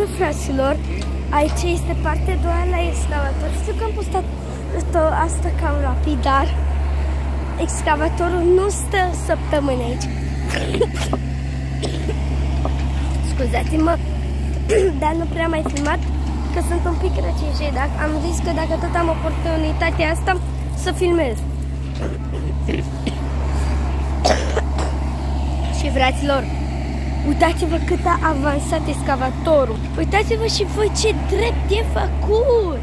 Bună, fraților! Aici este partea a doua la excavator. Știu că am postat asta cam rapid, dar excavatorul nu stă săptămâni aici. Scuzați-mă, dar nu prea mai filmat, că sunt un pic răceșe. Am zis că dacă tot am oportunitatea asta, să filmez. Și fraților, uitați-vă cât a avansat excavatorul. Uitați-vă și voi ce drept e făcut.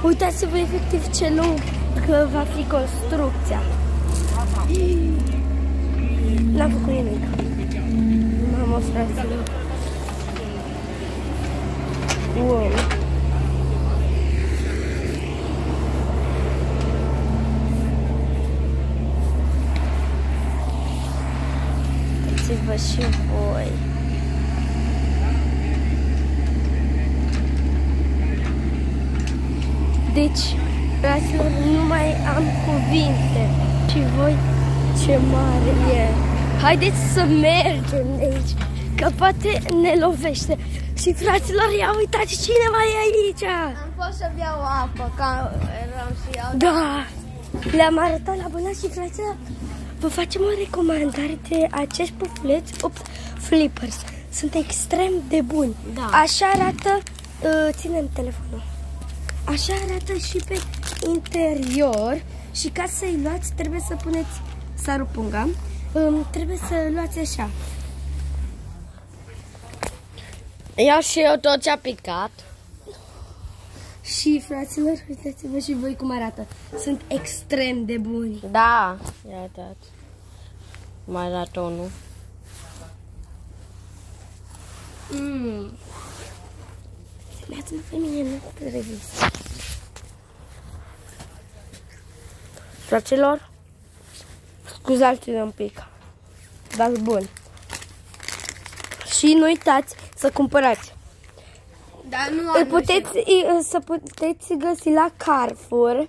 Uitați-vă efectiv ce lung că va fi construcția. N-am făcut nimic. Mamă, fraților. Wow. Uitați-vă și voi. Deci, fraților, nu mai am cuvinte. Și voi, ce mare e. Haideți să mergem de aici, că poate ne lovește. Și fraților, ia uitați cine mai e aici. Am fost să beau apă, că eram și eu. Da, le-am arătat la bănați și fraților, vă facem o recomandare de acești pufuleți flippers. Sunt extrem de buni. Da. Așa arată, ținem telefonul. Așa arată și pe interior. Și ca să-i luați, trebuie să puneți sarupunga. Trebuie să luați așa. Ia și eu tot ce-a picat. Și fraților, uitați-vă și voi cum arată. Sunt extrem de buni. Da, ia uitați. Mai arată unul. Filmează-mă pe mine, nu te rezist. Fraților, scuzați-ne un pic, dar bun. Și nu uitați să cumpărați. Dar nu Să puteți găsi la Carrefour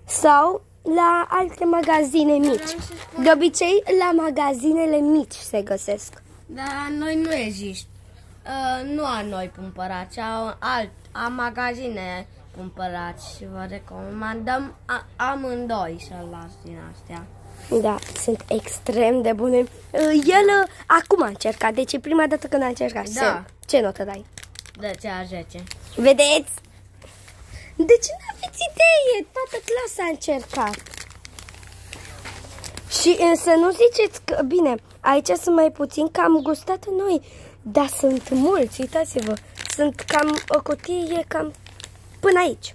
sau la alte magazine mici. De obicei, la magazinele mici se găsesc. Dar noi nu există. Nu a noi cumpărați, a magazine cumpărați și vă recomandăm amândoi să luați din astea. Da, sunt extrem de bune. El acum a încercat, deci e prima dată când a încercat. Da. Ce notă dai? De ce a 10? Vedeți? Deci nu aveți idee, toată clasa a încercat. Și să nu ziceți că, bine, aici sunt mai puțin, că am gustat noi, dar sunt mulți, uitați-vă. Sunt cam, o cutie e cam până aici,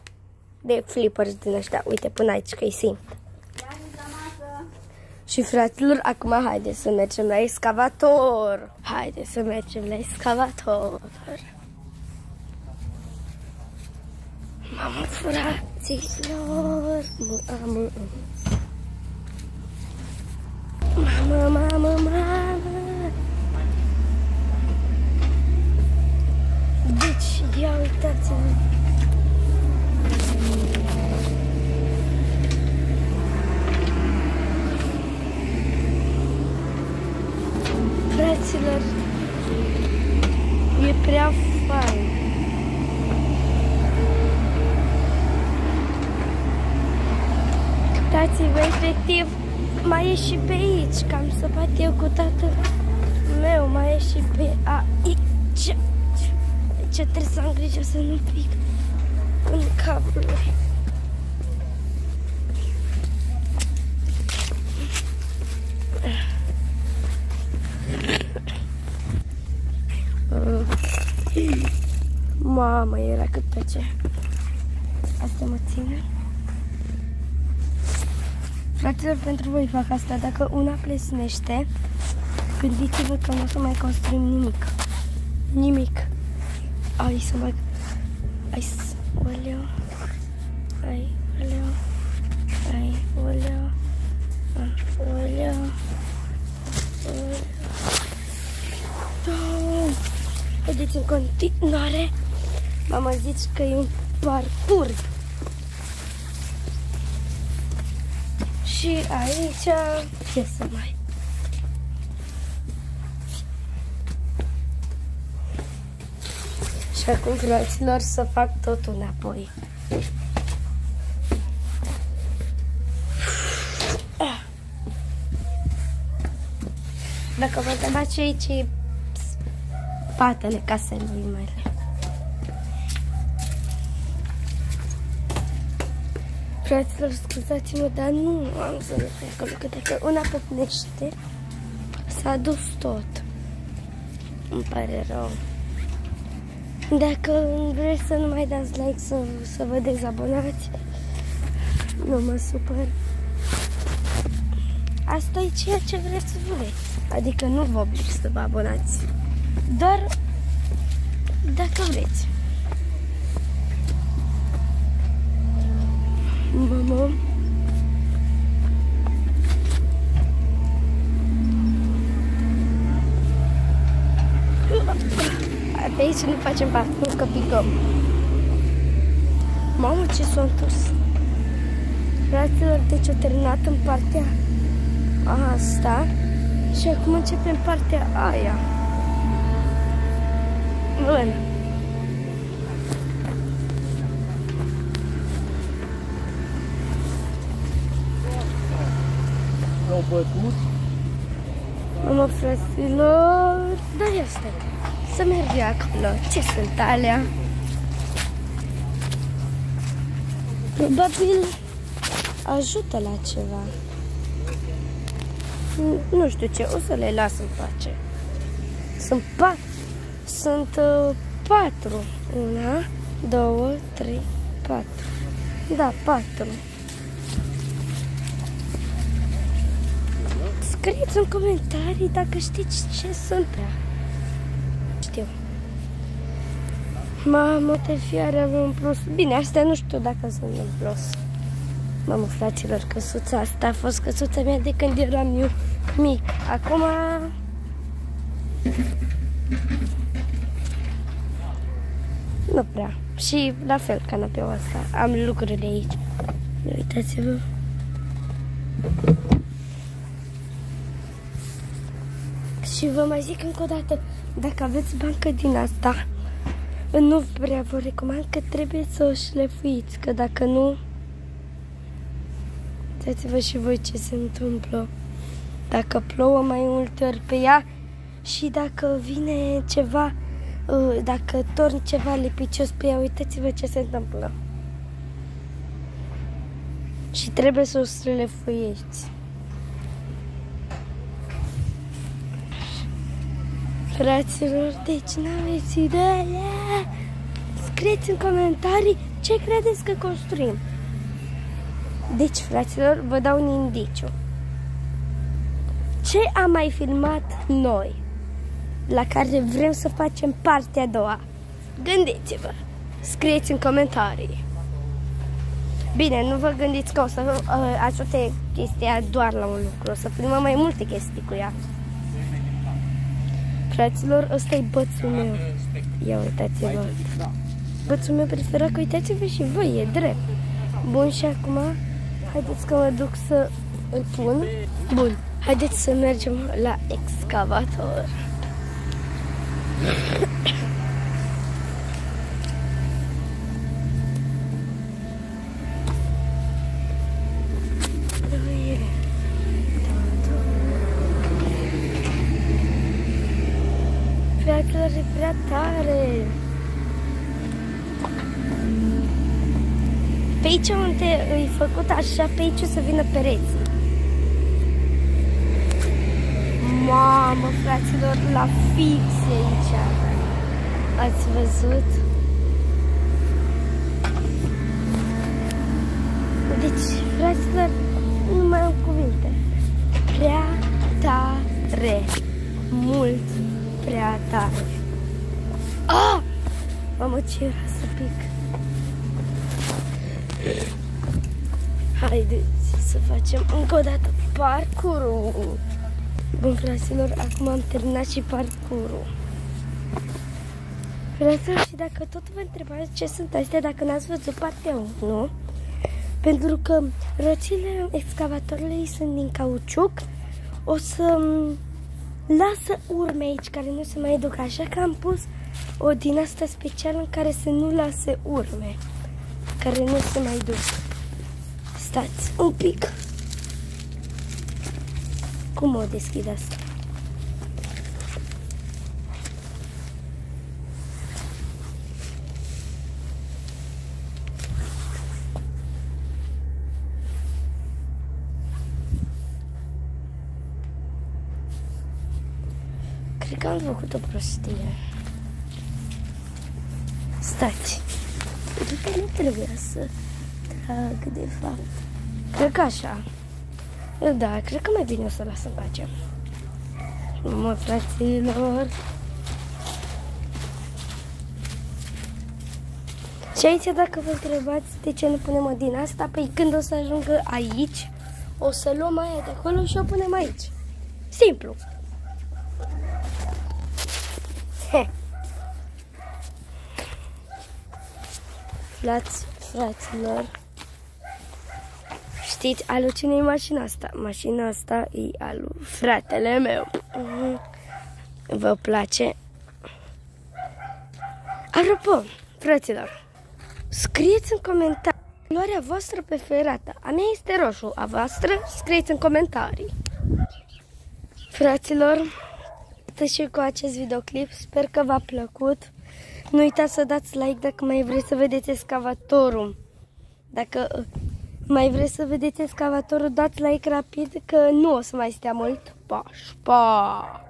de flippers din ăștia, uite, până aici, că-i simt. Și fraților, acum haideți să mergem la excavator. Haideți să mergem la excavator. Mamă, fraților. Mamă. Deci, ia uitați-vă. Fraților, e prea fain. Uitați-vă, efectiv, mai e și pe aici, că am săpat eu cu tatăl meu, mai e și pe aici. Deci trebuie să am grijă să nu pic în cabluri. Mamă, era cât pe ce. Asta mă ține. Fraților, pentru voi fac asta. Dacă una plesnește, gândiți-vă că nu o să mai construim nimic. Nimic. Ai să mai... Ai să... Oleu. Ai, oleu. Ai, oleu. Oleu. Vedeți în continuare. Mama zice că e un parcurs. Și aici, ce să mai... Și acum, fraților, să fac totul înapoi. Dacă vă întrebați aici e spatele caselului mele. Fraților, scuzați-mă, dar nu am să le fac acolo, că dacă una pocnește, s-a dus tot. Îmi pare rău. Dacă vreți să nu mai dați like, să vă dezabonați, nu mă supăr. Asta e ceea ce vreți să vreți. Adică nu vă oblig să vă abonați. Doar dacă vreți. Mamă. Pe aici nu facem parcurs, că picăm. Mamă, ce s-a întors. Fraților, deci o terminat în partea asta și acum începem partea aia. Bun. Au bătut? Mamă, fraților, dar ia stai. Să merg acolo. Ce sunt alea? Probabil ajută la ceva. Nu știu ce, o să le las în pace. Sunt patru. 1, 2, 3, 4. Da, 4. Scrieți în comentarii dacă știți ce sunt. Știu. Mamă, te fiare, avem un plus. Bine, astea nu știu dacă sunt în plus. Mamă, fraților, căsuța asta a fost căsuța mea de când eram eu mic. Acum... nu prea. Și la fel, canapeaua asta. Am lucruri de aici. Uitați-vă. Și vă mai zic încă o dată, dacă aveți bancă din asta, nu prea vă recomand că trebuie să o șlefuiți, că dacă nu, uitați-vă și voi ce se întâmplă. Dacă plouă mai multe ori pe ea și dacă vine ceva, dacă torni ceva lipicios pe ea, uitați-vă ce se întâmplă. Și trebuie să o șlefuiești. Fraților, deci n-aveți idee. Scrieți în comentarii ce credeți că construim. Deci, fraților, vă dau un indiciu. Ce am mai filmat noi, la care vrem să facem partea a doua? Gândiți-vă. Scrieți în comentarii. Bine, nu vă gândiți că o să ajute chestia doar la un lucru. O să filmăm mai multe chestii cu ea. Fraților, ăsta e bățul meu. Ia uitați-vă. Bățul meu preferat, că uitați-vă și voi, e drept. Bun, și acum, haideți că mă duc să îl pun. Bun, haideți să mergem la excavator. Fraților, e prea tare. Pe aici unde e făcut așa, pe aici o să vină pereții. Mamă, fraților, la fix aici. Ați văzut? Deci, fraților, nu mai am cuvinte. Prea tare. Mult prea tare. Ah! Mamă, ce era să pic. Haideți să facem încă o dată parcurul. Bun, fraților, acum am terminat și parcurul. Fraților, și dacă tot vă întrebați ce sunt astea, dacă n-ați văzut partea 1, pentru că roțile excavatorului sunt din cauciuc, o să lasă urme aici care nu se mai duc, așa că am pus o din asta specială în care să nu lase urme, care nu se mai duc. Stați un pic. Cum o deschid asta? Cred că am făcut o prostie. Stați. Cred că nu trebuia să trag, de fapt. Cred că așa. Da, cred că mai bine o să las în pace. Mă, fraților. Și aici, dacă vă întrebați de ce nu punem o din asta, păi când o să ajungă aici, o să luăm aia de acolo și o punem aici. Simplu. He. Fraților. Știți, alu cine-i mașina asta? Mașina asta e alu fratele meu. Vă place? Apropo, fraților, scrieți în comentarii culoarea voastră preferată. A mea este roșu, a voastră scrieți în comentarii. Fraților, atât și cu acest videoclip, sper că v-a plăcut. Nu uitați să dați like dacă mai vreți să vedeți excavatorul. Dacă mai vreți să vedeți excavatorul, dați like rapid că nu o să mai stea mult. Pa!